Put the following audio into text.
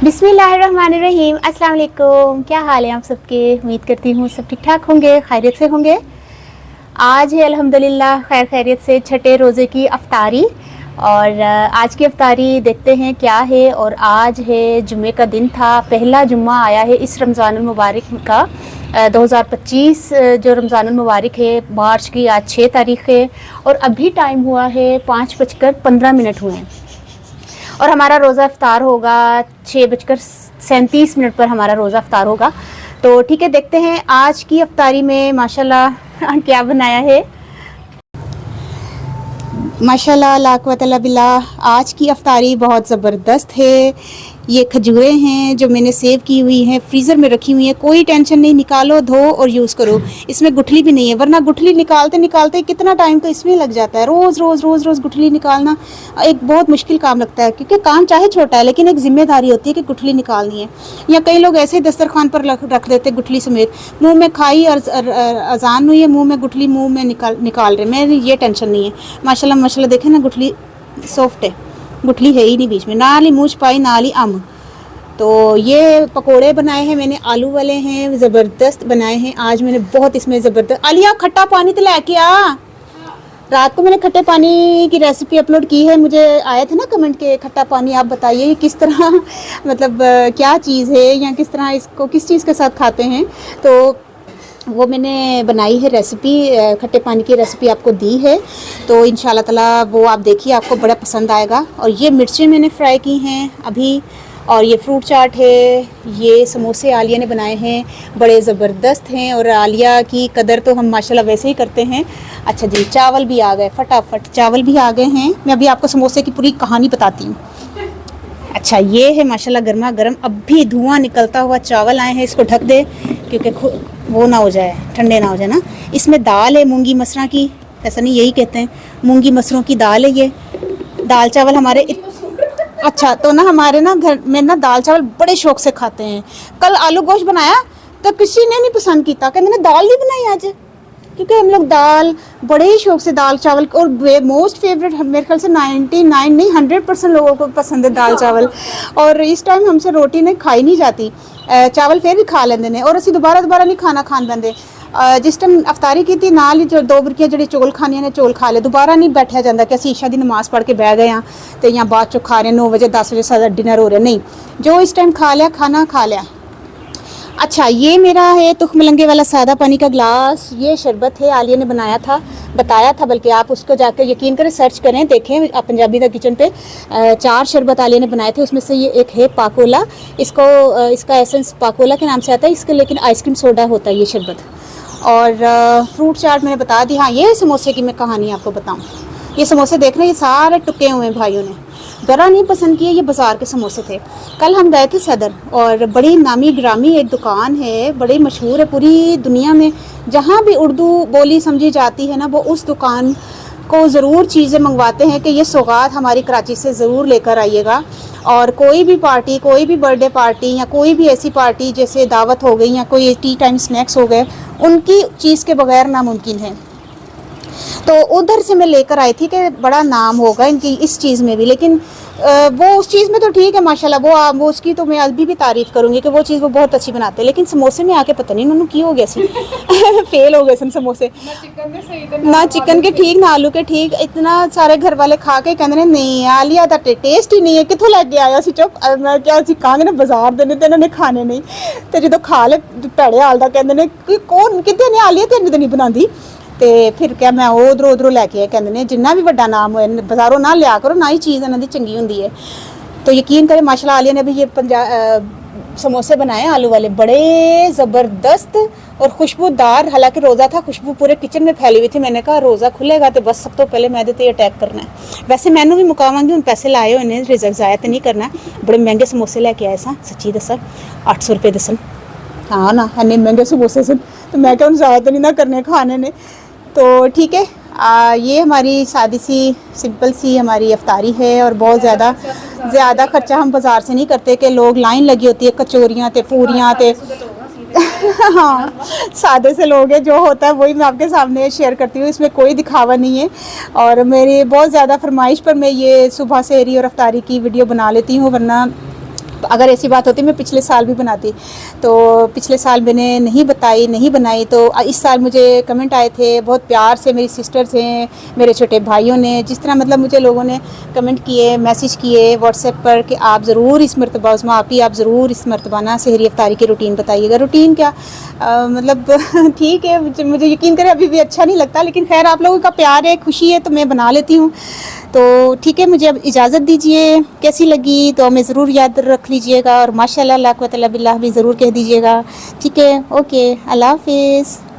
बिस्मिल्लाहिर्रहमानिर्रहीम। अस्सलाम वालेकुम। क्या हाल है आप सबके? उम्मीद करती हूँ सब ठीक ठाक होंगे, खैरियत से होंगे। आज है अल्हम्दुलिल्लाह खैर खैरियत से छठे रोज़े की अफ्तारी। और आज की अफ्तारी देखते हैं क्या है। और आज है जुम्मे का दिन था, पहला जुम्मा आया है इस रमज़ानुल मुबारक का 2025 जो रमज़ानुल मुबारक है मार्च की। आज 6 तारीख़ है और अभी टाइम हुआ है 5:15 हुए हैं। और हमारा रोज़ा इफ्तार होगा 6:37 पर हमारा रोज़ा इफ्तार होगा। तो ठीक है, देखते हैं आज की अफ्तारी में माशाल्लाह क्या बनाया है। माशाल्लाह ला कुव्वता इल्ला बिल्लाह। आज की अफ्तारी बहुत ज़बरदस्त है। ये खजूरें हैं जो मैंने सेव की हुई हैं, फ्रीज़र में रखी हुई हैं। कोई टेंशन नहीं, निकालो, धो और यूज़ करो। इसमें गुठली भी नहीं है, वरना गुठली निकालते निकालते कितना टाइम तो इसमें लग जाता है। रोज़ रोज़ रोज़ रोज़ गुठली निकालना एक बहुत मुश्किल काम लगता है, क्योंकि काम चाहे छोटा है लेकिन एक ज़िम्मेदारी होती है कि गुठली निकालनी है। या कई लोग ऐसे दस्तरखान पर रख देते गुठली समेत, मुँह में खाई और अजान हुई है, मुँह में गुठली मुँह में निकाल रहे। मैं ये टेंशन नहीं है। माशाल्लाह माशाल्लाह देखें ना, गुठली सॉफ्ट है, गुठली है ही नहीं बीच में, ना ली मूछ पाई ना ली अम। तो ये पकोड़े बनाए हैं मैंने, आलू वाले हैं, ज़बरदस्त बनाए हैं आज मैंने, बहुत इसमें ज़बरदस्त। आलिया खट्टा पानी तो लेके आ। रात को मैंने खट्टे पानी की रेसिपी अपलोड की है, मुझे आए थे ना कमेंट के खट्टा पानी आप बताइए किस तरह मतलब क्या चीज़ है या किस तरह इसको किस चीज़ के साथ खाते हैं। तो वो मैंने बनाई है रेसिपी, खट्टे पानी की रेसिपी आपको दी है। तो इंशाल्लाह ताला वो आप देखिए, आपको बड़ा पसंद आएगा। और ये मिर्चें मैंने फ्राई की हैं अभी, और ये फ्रूट चाट है, ये समोसे आलिया ने बनाए हैं, बड़े ज़बरदस्त हैं। और आलिया की कदर तो हम माशाल्लाह वैसे ही करते हैं। अच्छा जी, चावल भी आ गए, फटाफट चावल भी आ गए हैं। मैं अभी आपको समोसे की पूरी कहानी बताती हूँ। अच्छा, ये है माशाल्लाह गर्मा गर्म, अभी धुआं निकलता हुआ चावल आए हैं। इसको ढक दे क्योंकि वो ना हो जाए, ठंडे ना हो जाए ना। इसमें दाल है मूंगी मसरा की, ऐसा नहीं यही कहते हैं, मूंगी मसरों की दाल है ये। दाल चावल हमारे अच्छा तो ना हमारे ना घर में ना दाल चावल बड़े शौक से खाते हैं। कल आलू गोश्त बनाया तो किसी ने नहीं पसंद किया, कहते मैंने दाल नहीं बनाई आज, क्योंकि हम लोग दाल बड़े ही शौक से दाल चावल, और मोस्ट फेवरेट मेरे ख्याल से 99 नहीं 100% लोगों को पसंद है दाल चावल। और इस टाइम हमसे रोटी नहीं खाई नहीं जाती, चावल फिर भी खा लेंगे ने, और असी दोबारा नहीं खाना खान बंदे। जिस टाइम अफ्तारी की थी नाल ही जो 2 बुरकियां जो चौल खाने ने चौल खा ले, दोबारा नहीं बैठा जाता कि असी ईशा की नमाज़ पढ़ के बह गए हाँ तो या बाद चो खा रहे 9 बजे 10 बजे सारा डिनर हो रहा, नहीं, जो इस टाइम खा लिया खाना खा लिया। अच्छा, ये मेरा है तुख मलंगे वाला सादा पानी का ग्लास, ये शरबत है आलिया ने बनाया था, बताया था, बल्कि आप उसको जाकर यकीन करें सर्च करें, देखें आप पंजाबी दा किचन पे 4 शरबत आलिया ने बनाए थे, उसमें से ये एक है पाकोला। इसको इसका एसेंस पाकोला के नाम से आता है इसके, लेकिन आइसक्रीम सोडा होता है ये शरबत। और फ्रूट चाट मैंने बता दी। हाँ, ये समोसे की मैं कहानी आपको बताऊँ। ये समोसे देख रहे हैं, ये सारे टुके हुए हैं भाइयों ने, ज़रा नहीं पसंद किए। ये बाज़ार के समोसे थे। कल हम गए थे सदर, और बड़ी नामी ग्रामी एक दुकान है, बड़ी मशहूर है पूरी दुनिया में, जहाँ भी उर्दू बोली समझी जाती है ना, वो उस दुकान को ज़रूर चीज़ें मंगवाते हैं कि ये सौगात हमारी कराची से ज़रूर लेकर आइएगा। और कोई भी पार्टी, कोई भी बर्थडे पार्टी या कोई भी ऐसी पार्टी जैसे दावत हो गई या कोई टी टाइम स्नैक्स हो गए, उनकी चीज़ के बगैर नामुमकिन है। तो उधर से मैं लेकर आई थी कि बड़ा नाम होगा इनकी इस चीज़ में भी, लेकिन वो उस चीज़ में तो ठीक है माशाल्लाह, वो उसकी तो मैं अभी भी तारीफ़ करूँगी कि वो चीज़ वो बहुत अच्छी बनाते हैं। लेकिन समोसे में आके पता नहीं उन्होंने की हो गया सी फेल हो गए सन समोसे, ना चिकन के ठीक ना आलू के ठीक। इतना सारे घर वाले खा के कहते नहीं आलिया का टेस्ट ही नहीं है, कितों लैके आया सी चुप। मैं क्या कहांगे ना बाजार देने तो इन्होंने खाने नहीं, तो जो खा ले भैड़े हाल का कहते हैं कि कौन कितने ने आलिया तेन तो नहीं बनाती। तो फिर क्या मैं उधरों लैके आए, कहते हैं जिन्ना भी बड़ा नाम होए बाजारों ना लिया करो, ना ही चीज़ इन्हों की चंगी होंगी है। तो यकीन करें माशाल्लाह आलिया ने भी ये समोसे बनाए आलू वाले, बड़े ज़बरदस्त और खुशबूदार। हालांकि रोज़ा था, खुशबू पूरे किचन में फैली हुई थी। मैंने कहा रोज़ा खुलेगा तो बस सब तो पहले मैं तो अटैक करना है। वैसे मैंने भी मुकावांगी, हूँ पैसे लाए हुए ने, रिजल्ट ज़ाया तो नहीं करना। बड़े महंगे समोसे लैके आए सा, सच्ची दसा 800 रुपये दसन। हाँ ना, इन्ने महंगे समोसे सन, तो मैं क्या ज़्यादा तो नहीं ना करने खाने ने। तो ठीक है, ये हमारी सादी सी सिंपल सी हमारी अफ्तारी है। और बहुत ज़्यादा ख़र्चा हम बाज़ार से नहीं करते कि लोग लाइन लगी होती है कचौरियाँ ते पूरियाँ ते हाँ, सादे से लोग हैं, जो होता है वही मैं आपके सामने शेयर करती हूँ, इसमें कोई दिखावा नहीं है। और मेरी बहुत ज़्यादा फरमाइश पर मैं ये सुबह सहरी और अफ्तारी की वीडियो बना लेती हूँ, वरना अगर ऐसी बात होती मैं पिछले साल भी बनाती, तो पिछले साल मैंने नहीं बनाई। तो इस साल मुझे कमेंट आए थे बहुत प्यार से, मेरी सिस्टर्स हैं, मेरे छोटे भाइयों ने, जिस तरह मतलब मुझे लोगों ने कमेंट किए, मैसेज किए व्हाट्सएप पर कि आप ज़रूर इस मरतबा उस्मा आपी, आप ज़रूर इस मरतबा ना सहरी इफ्तारी की रूटीन बताइएगा। रूटीन क्या मतलब ठीक है, मुझे यकीन करें अभी भी अच्छा नहीं लगता, लेकिन खैर आप लोगों का प्यार है, खुशी है, तो मैं बना लेती हूँ। तो ठीक है, मुझे अब इजाज़त दीजिए। कैसी लगी तो हमें ज़रूर याद रख लीजिएगा, और माशाल्लाह ला कुव्वता इल्ला बिल्लाह भी ज़रूर कह दीजिएगा। ठीक है, ओके, अल्लाह हाफ़िज़।